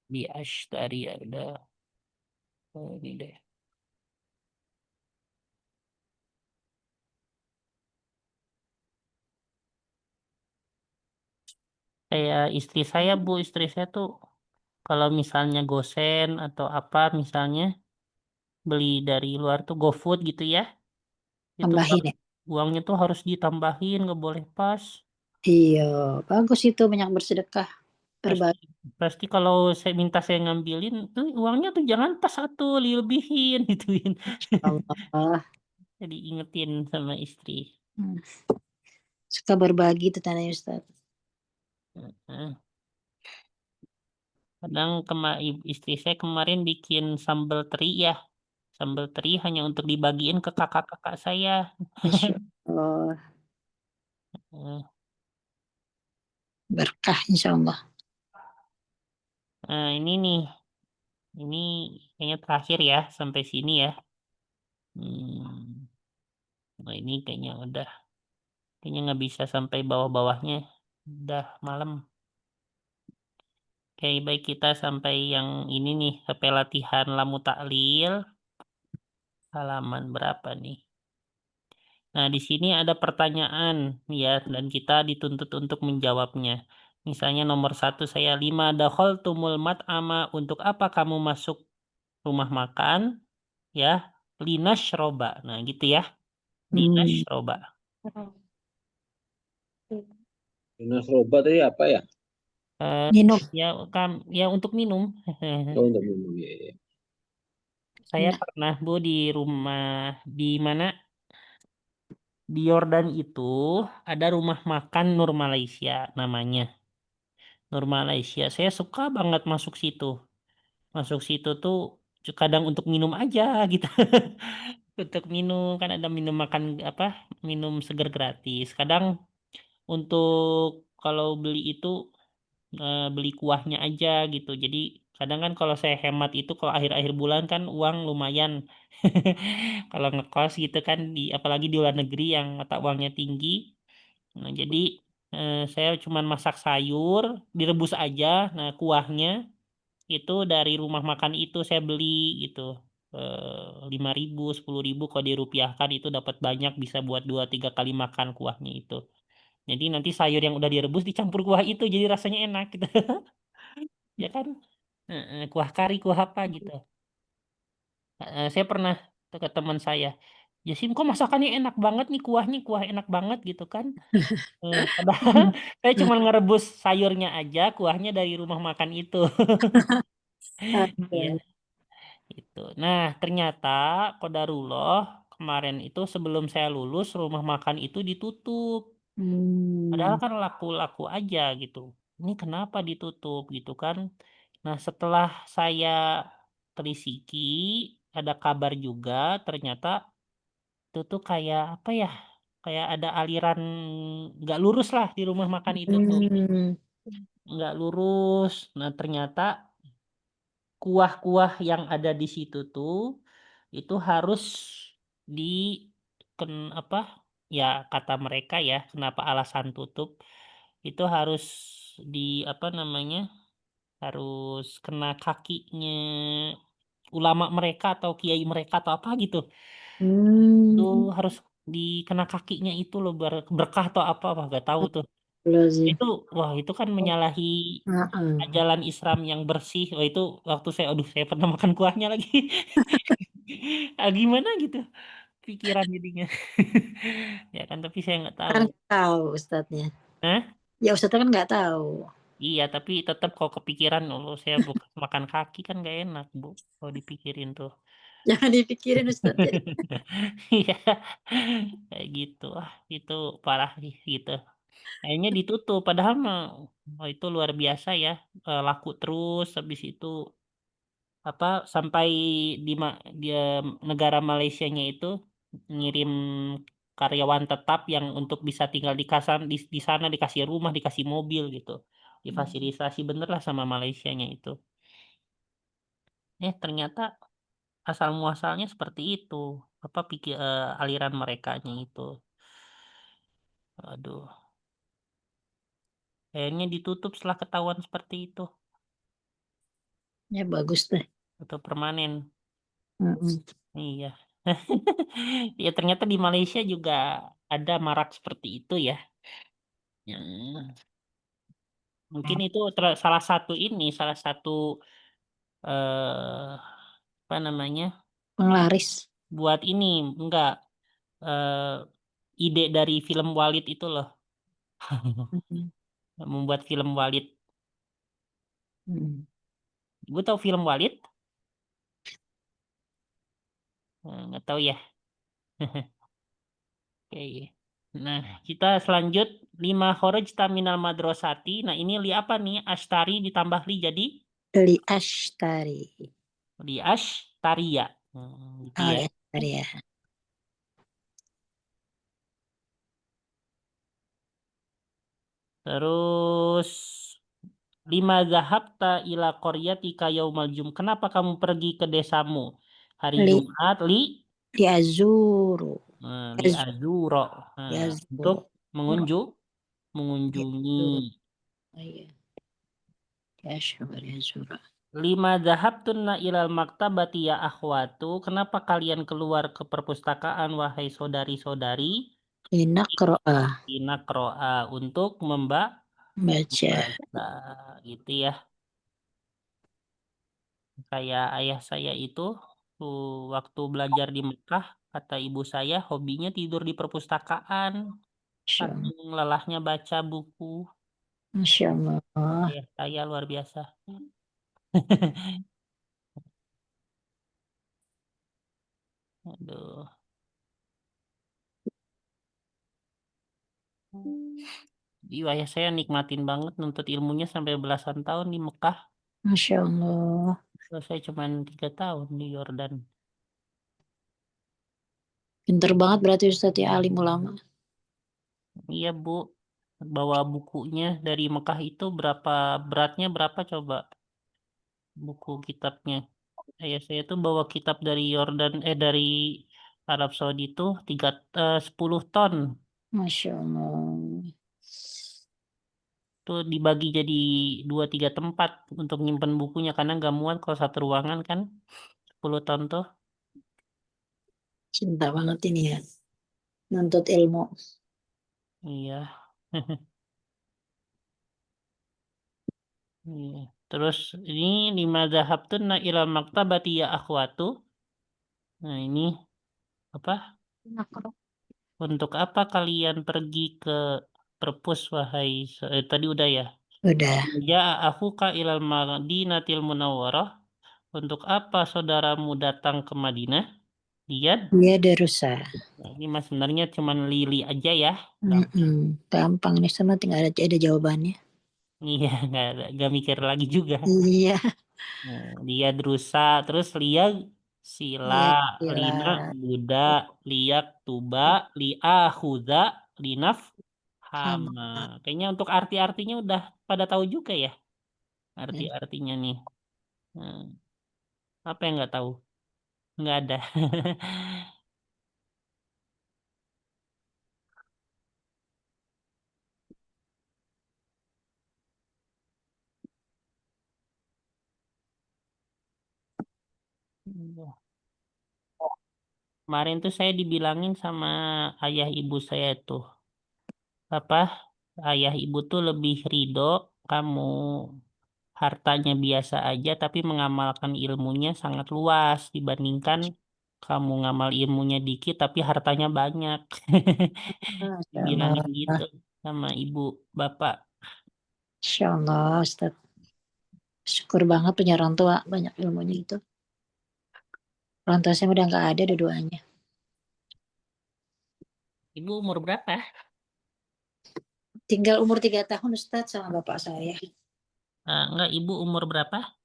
Di Ashtari ada ini deh. Kayak istri saya, Bu, istri saya tuh kalau misalnya gosen atau apa misalnya beli dari luar tuh GoFood gitu ya. Itu Tambahin ya. uangnya tuh harus ditambahin, nggak boleh pas. Iya, bagus itu banyak bersedekah, berbagi. Pasti kalau saya ngambilin tuh uangnya tuh jangan pas satu dilebihin gituin. Allah. Jadi ingetin sama istri. Hmm. Suka berbagi tuh tandanya Ustaz. Heeh. Kadang istri saya kemarin bikin sambal teri ya. Sambal teri hanya untuk dibagiin ke kakak-kakak saya. Masya Allah. Heeh. Berkah insya Allah. Nah, ini nih. Ini kayaknya terakhir ya sampai sini ya. Nah, ini kayaknya nggak bisa sampai bawah-bawahnya. Udah malam. Oke, baik kita sampai yang ini nih, sampai latihan lamu taklil. Halaman berapa nih? Nah, di sini ada pertanyaan ya, dan kita dituntut untuk menjawabnya. Misalnya nomor 1 saya 5 dakhaltumul mat'ama, untuk apa kamu masuk rumah makan? Ya, linashroba. Nah, gitu ya. Linashroba. Dinas roba tadi apa ya? Minum. Ya untuk minum. Oh, untuk minum ya. Saya Nah. pernah Bu di rumah di mana di Yordan itu ada rumah makan Nur Malaysia namanya. Nur Malaysia. Saya suka banget masuk situ. Masuk situ tuh kadang untuk minum aja gitu. Untuk minum kan ada minum makan apa? Minum segar gratis. Kadang untuk kalau beli itu beli kuahnya aja gitu. Jadi kadang kan kalau saya hemat itu kalau akhir-akhir bulan kan uang lumayan. Kalau ngekos gitu kan apalagi di luar negeri yang mata uangnya tinggi. Nah, jadi saya cuman masak sayur, direbus aja. Nah, kuahnya itu dari rumah makan itu saya beli gitu. 5.000, 10.000 kalau dirupiahkan itu dapat banyak bisa buat 2-3 kali makan kuahnya itu. Jadi nanti sayur yang udah direbus dicampur kuah itu jadi rasanya enak gitu. Ya kan? Kuah kari, kuah apa gitu. Saya pernah ke teman saya, Jasim kok masakannya enak banget nih kuah enak banget gitu kan. Padahal saya cuma ngerebus sayurnya aja, kuahnya dari rumah makan itu. Iya, itu. Nah, ternyata qadarullah kemarin itu sebelum saya lulus rumah makan itu ditutup. Padahal kan laku-laku aja gitu. Ini kenapa ditutup gitu kan? Nah, setelah saya telisiki, ada kabar juga ternyata itu tuh kayak apa ya? Kayak ada aliran nggak lurus lah di rumah makan itu tuh. Nggak lurus. Nah, ternyata kuah-kuah yang ada di situ tuh itu harus di apa? Ya kata mereka ya, kenapa alasan tutup itu harus di apa namanya? Harus kena kakinya ulama mereka atau kiai mereka atau apa gitu. Itu harus dikena kakinya itu loh berkah atau apa gak tahu tuh. Itu wah itu kan menyalahi ajaran Islam yang bersih. Wah itu waktu saya pernah makan kuahnya lagi. Gimana gitu pikiran jadinya. Ya kan tapi saya nggak tahu. Kan tahu Ustadznya. Hah? Ya Ustadznya kan nggak tahu. Iya tapi tetap kalau kepikiran saya bukan makan kaki kan nggak enak Bu kalau dipikirin tuh. Jangan dipikirin Ustadz. Jadi. Iya kayak gitu itu parah sih gitu. Akhirnya ditutup padahal mah itu luar biasa ya laku terus habis itu apa sampai dia negara Malaysianya itu ngirim karyawan tetap yang untuk bisa tinggal di sana dikasih rumah dikasih mobil gitu difasilitasi bener lah sama Malaysianya itu ternyata asal muasalnya seperti itu apa pikir aliran merekanya itu aduh akhirnya ditutup setelah ketahuan seperti itu Ya bagus deh. atau permanen iya ya ternyata di Malaysia juga ada marak seperti itu ya yang Mungkin itu salah satu apa namanya, Penglaris. buat ini enggak ide dari film Walid itu loh. Hmm. Membuat film Walid. Hmm. Ibu tahu film Walid? Nggak tahu ya. Oke. Nah, kita selanjut 5 kharajta minal madrasati. Nah, ini li apa nih? Ashtari ditambah li jadi Li Ashtari. li ashtaria. Gitu Oh ya. ya, Ashtari ya. Terus 5 zahabta ila qaryatika yaumal Kenapa kamu pergi ke desamu hari Li Jumat? Li Azuru. Li azuro. Li Untuk Azuru. mengunjungi. Oh iya. Li Azuru. Li Azuru. 5 zahabtunna ilal maktabati ya akhwatu. Kenapa kalian keluar ke perpustakaan wahai saudari-saudari? Linaqra'a. Inakroa untuk membaca Baca. gitu ya. Kayak ayah saya itu waktu belajar di Mekah, kata ibu saya hobinya tidur di perpustakaan. Masya Allah. Saking lelahnya baca buku. Masya Allah. Ayah saya luar biasa. Aduh. Jadi ayah saya nikmatin banget nuntut ilmunya sampai belasan tahun di Mekah. Masya Allah. Terus saya cuma 3 tahun di Yordan. Pinter banget berarti Ustadz ya, alim ulama. Iya Bu, bawa bukunya dari Mekah itu beratnya berapa coba buku kitabnya? Saya tuh bawa kitab dari Yordan dari Arab Saudi itu 10 ton. Masya Allah. Tuh dibagi jadi 2-3 tempat untuk nyimpen bukunya karena nggak muat kalau satu ruangan kan 10 ton tuh. Cinta banget ini ya. Nuntut ilmu. Iya. Iya. Terus ini 5 zahabtunna ilal maktabati ya akhwatu. Nah ini apa? Linaqra'. Untuk apa kalian pergi ke perpus wahai tadi udah ya. Udah. Ya akhuka ilal Madinatil Munawwarah. Untuk apa saudaramu datang ke Madinah? Lihat. Dia Darussa. Nah, ini mas sebenarnya cuman lili aja ya. Gampang. Gampang nih, sama tinggal ada jawabannya. Iya, nggak mikir lagi juga. Iya. Nah, dia drusa, terus lia sila, Iya, lina sila. buda, liak tuba, lia huda, linaf hama. Kayaknya untuk arti-artinya udah pada tahu juga ya. Arti-artinya nih. Nah, apa yang nggak tahu? Nggak ada. Iya. Kemarin tuh saya dibilangin sama ayah ibu saya tuh, apa ayah ibu tuh lebih ridho kamu hartanya biasa aja tapi mengamalkan ilmunya sangat luas dibandingkan kamu ngamal ilmunya dikit tapi hartanya banyak. Masya Dibilangin Allah. gitu sama ibu bapak. Masya Allah, Ustaz. Syukur banget punya orang tua banyak ilmunya itu. Orang tua saya udah nggak ada dua-duanya. Ibu umur berapa? Tinggal umur 3 tahun Ustaz sama bapak saya. Enggak, ibu umur berapa?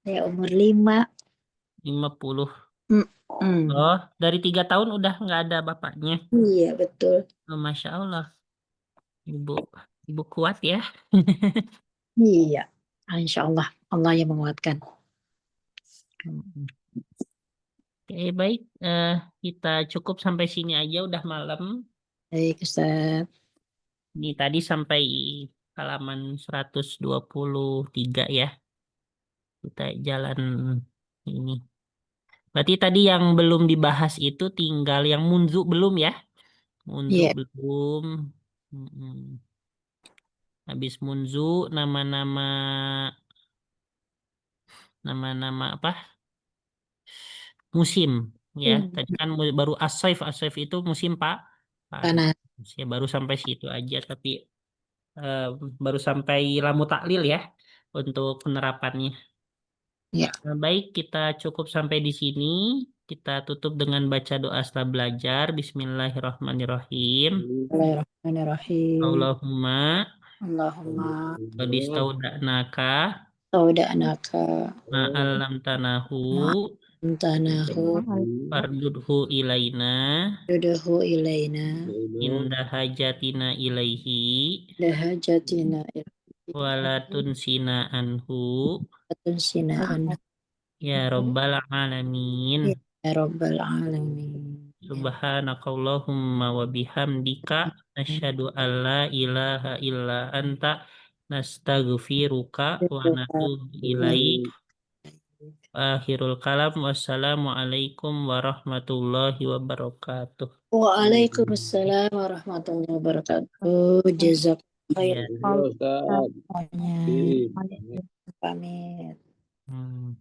Saya umur 5. 50. Hmm. Oh, dari 3 tahun udah nggak ada bapaknya. Iya betul. Oh, Masya Allah. Ibu kuat ya. Iya. Insya Allah. Allah yang menguatkan. Oke, baik. Kita cukup sampai sini aja, udah malam. Baik Ustaz. Ini tadi sampai halaman 123 ya. Kita jalan ini. Berarti tadi yang belum dibahas itu tinggal yang munzu belum ya? Munzu Iya. belum. Mm-mm. Habis munzu nama-nama apa? Musim ya. Tadi kan baru as-saif itu musim Panas. panas. Ya baru sampai situ aja tapi baru sampai lamu taklil ya untuk penerapannya. Ya. Nah, baik, kita cukup sampai di sini. Kita tutup dengan baca doa setelah belajar. Bismillahirrahmanirrahim. Bismillahirrahmanirrahim. Allahumma Allahumma qad istaudanaka saudanaka ma'allamtanahu amtanahu fardudhu ilaina duduhu ilaina inda hajatina ilaihi dahajatina wala tunsina anhu sinaan ya rabbal alamin. ya rabbal alamin. Subhanakallahumma wa bihamdika nasyhadu an la ilaha illa anta nastaghfiruka wa natubu ilaik. Akhirul kalam, wassalamualaikum warahmatullahi wabarakatuh. Waalaikumsalam warahmatullahi wabarakatuh. Jazakallahu Ya. khairan. Ustaz. Pamit. Iya. Pamit. Hmm.